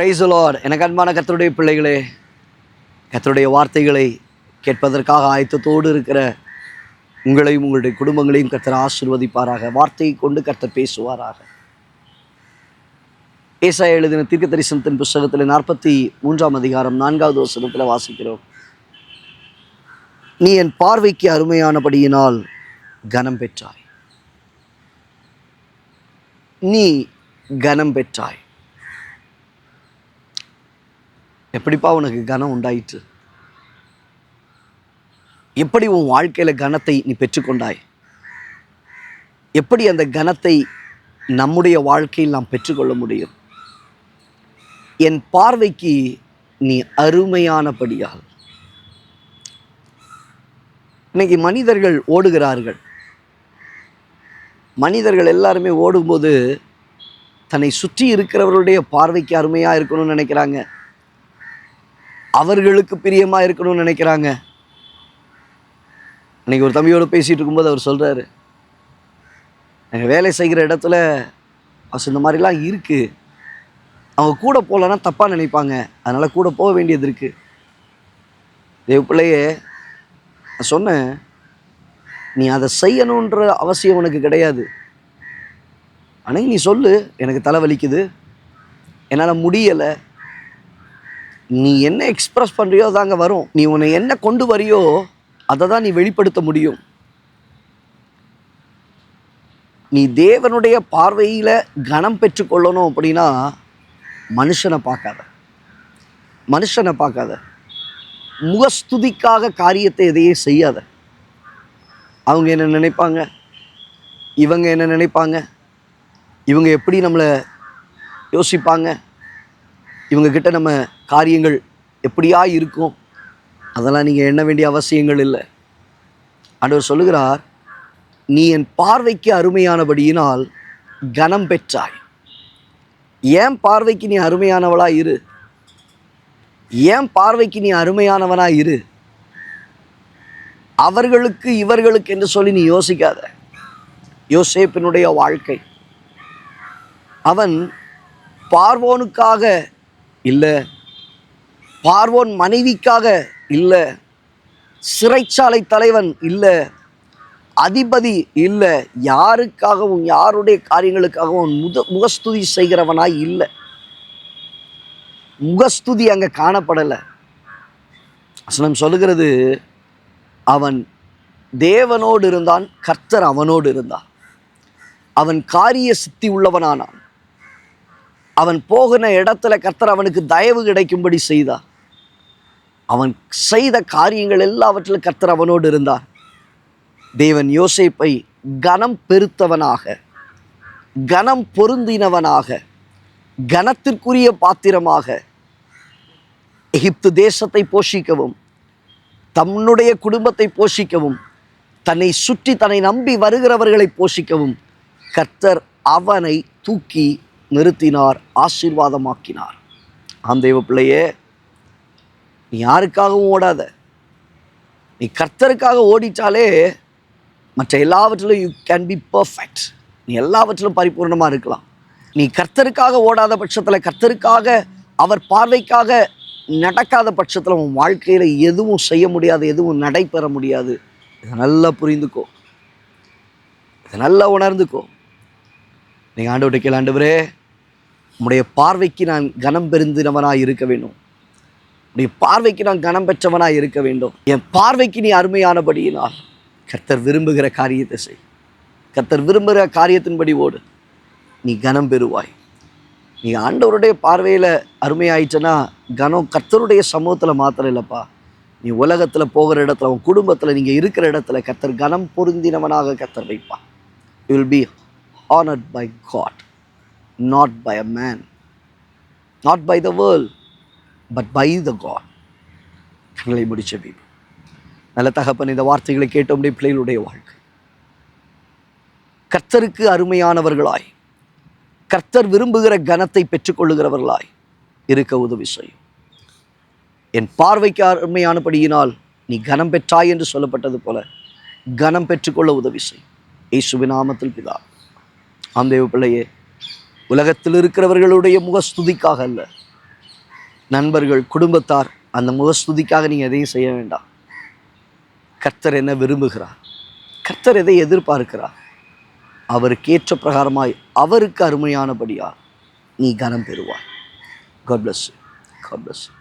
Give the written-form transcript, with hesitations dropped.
Praise the Lord. எனக்கு அன்பான கர்த்தருடைய பிள்ளைகளே, கர்த்தருடைய வார்த்தைகளை கேட்பதற்காக ஆயத்தத்தோடு இருக்கிற உங்களையும் உங்களுடைய குடும்பங்களையும் கர்த்தர் ஆசீர்வதிப்பாராக. வார்த்தையை கொண்டு கர்த்தர் பேசுவாராக. ஏசாயா எழுதின தீர்க்கதரிசனத்தின் புஸ்தகத்தில் 43ஆம் அதிகாரம் 4வது வசனத்தில் வாசிக்கிறோம். நீ என் பார்வைக்கு அருமையானபடியினால் கனம் பெற்றாய். நீ கனம் பெற்றாய். எப்படிப்பா உனக்கு கனம் உண்டாயிற்று? எப்படி உன் வாழ்க்கையில் கனத்தை நீ பெற்றுக்கொண்டாய்? எப்படி அந்த கனத்தை நம்முடைய வாழ்க்கையில் நாம் பெற்றுக்கொள்ள முடியும்? என் பார்வைக்கு நீ அருமையானபடியால். இன்னைக்கு மனிதர்கள் ஓடுகிறார்கள். மனிதர்கள் எல்லாருமே ஓடும்போது தன்னை சுற்றி இருக்கிறவர்களுடைய பார்வைக்கு அருமையாக இருக்கணும்னு நினைக்கிறாங்க, அவர்களுக்கு பிரியமாக இருக்கணும்னு நினைக்கிறாங்க. இன்னைக்கு ஒரு தம்பியோடு பேசிகிட்டு இருக்கும்போது அவர் சொல்கிறாரு, நாங்கள் வேலை செய்கிற இடத்துல இந்த மாதிரிலாம் இருக்குது, அவங்க கூட போகலன்னா தப்பாக நினைப்பாங்க, அதனால் கூட போக வேண்டியது இருக்குது. தேவ பிள்ளையே, நான் சொன்னேன், நீ அதை செய்யணுன்ற அவசியம் உனக்கு கிடையாது. ஆனால் நீ சொல்லு, எனக்கு தலை வலிக்குது, என்னால் முடியலை. நீ என்ன எக்ஸ்பிரஸ் பண்ணுறியோ அதாங்க வரும். நீ உன்னை என்ன கொண்டு வரியோ அதை தான் நீ வெளிப்படுத்த முடியும். நீ தேவனுடைய பார்வையில் கனம் பெற்றுக்கொள்ளணும் அப்படின்னா மனுஷனை பார்க்காத, முகஸ்துதிக்காக காரியத்தை எதையே செய்யாத. அவங்க என்ன நினைப்பாங்க, இவங்க என்ன நினைப்பாங்க, இவங்க எப்படி நம்மளை யோசிப்பாங்க, இவங்கக்கிட்ட நம்ம காரியங்கள் எப்படியா இருக்கும், அதெல்லாம் நீங்கள் எண்ண வேண்டிய அவசியங்கள் இல்லை. ஆண்டவர் சொல்லுகிறார், நீ என் பார்வைக்கு அருமையானபடியினால் கனம் பெற்றாய். ஏன் பார்வைக்கு நீ அருமையானவளாக இரு, ஏன் பார்வைக்கு நீ அருமையானவனாக இரு. அவர்களுக்கு இவர்களுக்கு என்று சொல்லி நீ யோசிக்காத. யோசேப்பினுடைய வாழ்க்கை, அவன் பார்வோனுக்காக இல்லை, பார்வோன் மனைவிக்காக இல்லை, சிறைச்சாலை தலைவன் இல்லை, அதிபதி இல்லை, யாருக்காகவும் யாருடைய காரியங்களுக்காகவும் முகஸ்துதி செய்கிறவனாய் இல்லை. முகஸ்துதி அங்கே காணப்படலை. வசனம் சொல்லுகிறது, அவன் தேவனோடு இருந்தான், கர்த்தர் அவனோடு இருந்தான். அவன் காரிய சித்தி உள்ளவனானான். அவன் போகிற இடத்துல கர்த்தர் அவனுக்கு தயவு கிடைக்கும்படி செய்தார். அவன் செய்த காரியங்கள் எல்லாவற்றிலும் கர்த்தர் அவனோடு இருந்தார். தேவன் யோசேப்பை கனம் பெருத்தவனாக, கனம் பொருந்தினவனாக, கனத்திற்குரிய பாத்திரமாக எகிப்து தேசத்தை போஷிக்கவும், தன்னுடைய குடும்பத்தை போஷிக்கவும், தன்னை சுற்றி தன்னை நம்பி வருகிறவர்களை போஷிக்கவும் கர்த்தர் அவனை தூக்கி நிறுத்தினார், ஆசீர்வாதமாக்கினார். ஆம் தேவ பிள்ளையே, நீ யாருக்காகவும் ஓடாத. நீ கர்த்தருக்காக ஓடிட்டாலே மற்ற எல்லாவற்றிலும் யூ கேன் பி பர்ஃபெக்ட். நீ எல்லாவற்றிலும் பரிபூர்ணமாக இருக்கலாம். நீ கர்த்தருக்காக ஓடாத பட்சத்தில், கர்த்தருக்காக அவர் பார்வைக்காக நடக்காத பட்சத்தில் உன் வாழ்க்கையில் எதுவும் செய்ய முடியாது, எதுவும் நடைபெற முடியாது. இதை நல்லா புரிந்துக்கோ, இதை நல்லா உணர்ந்துக்கோ. நீங்கள் ஆண்டவர்கிட்ட கேளு, ஆண்டவரே, உம்முடைய பார்வைக்கு நான் கனம் பெருந்தினவனாக இருக்க வேண்டும், உடைய பார்வைக்கு நான் கனம் பெற்றவனாக இருக்க வேண்டும். என் பார்வைக்கு நீ அருமையானபடியினால் கர்த்தர் விரும்புகிற காரியத்தை செய். கர்த்தர் விரும்புகிற காரியத்தின்படி ஓடு, நீ கனம் பெறுவாய். நீ ஆண்டவருடைய பார்வையில் அருமையாயிடுச்சுன்னா கனம் கர்த்தருடைய சமூகத்தில் மாத்திரம் இல்லைப்பா, நீ உலகத்தில் போகிற இடத்துல, உன் குடும்பத்தில், நீங்கள் இருக்கிற இடத்துல கர்த்தர் கனம் பொருந்தினவனாக கர்த்தர் வைப்பா. You will be honored by God, not by a man, not by the world, but by the God. கண்களை முடிச்ச பீபி. நல்ல தகப்பன், இந்த வார்த்தைகளை கேட்டோம்டைய பிள்ளைகளுடைய வாழ்க்கை கர்த்தருக்கு அருமையானவர்களாய், கர்த்தர் விரும்புகிற கனத்தை பெற்றுக்கொள்ளுகிறவர்களாய் இருக்க உதவி செய்யும். என் பார்வைக்கு அருமையானபடியினால் நீ கனம் பெற்றாய் என்று சொல்லப்பட்டது போல கனம் பெற்றுக்கொள்ள உதவி செய். இயேசுவின் நாமத்தில் பிதா. ஆம் தேவ பிள்ளையே, உலகத்தில் இருக்கிறவர்களுடைய முகஸ்துதிக்காக அல்ல, நண்பர்கள், குடும்பத்தார், அந்த முகஸ்துதிக்காக நீங்கள் எதையும் செய்ய வேண்டாம். கர்த்தர் என்ன விரும்புகிறார், கர்த்தர் எதை எதிர்பார்க்கிறார், அவருக்கு ஏற்ற பிரகாரமாய் அவருக்கு அருமையானபடியா நீ கனம் பெறுவாய். God bless you. God bless you.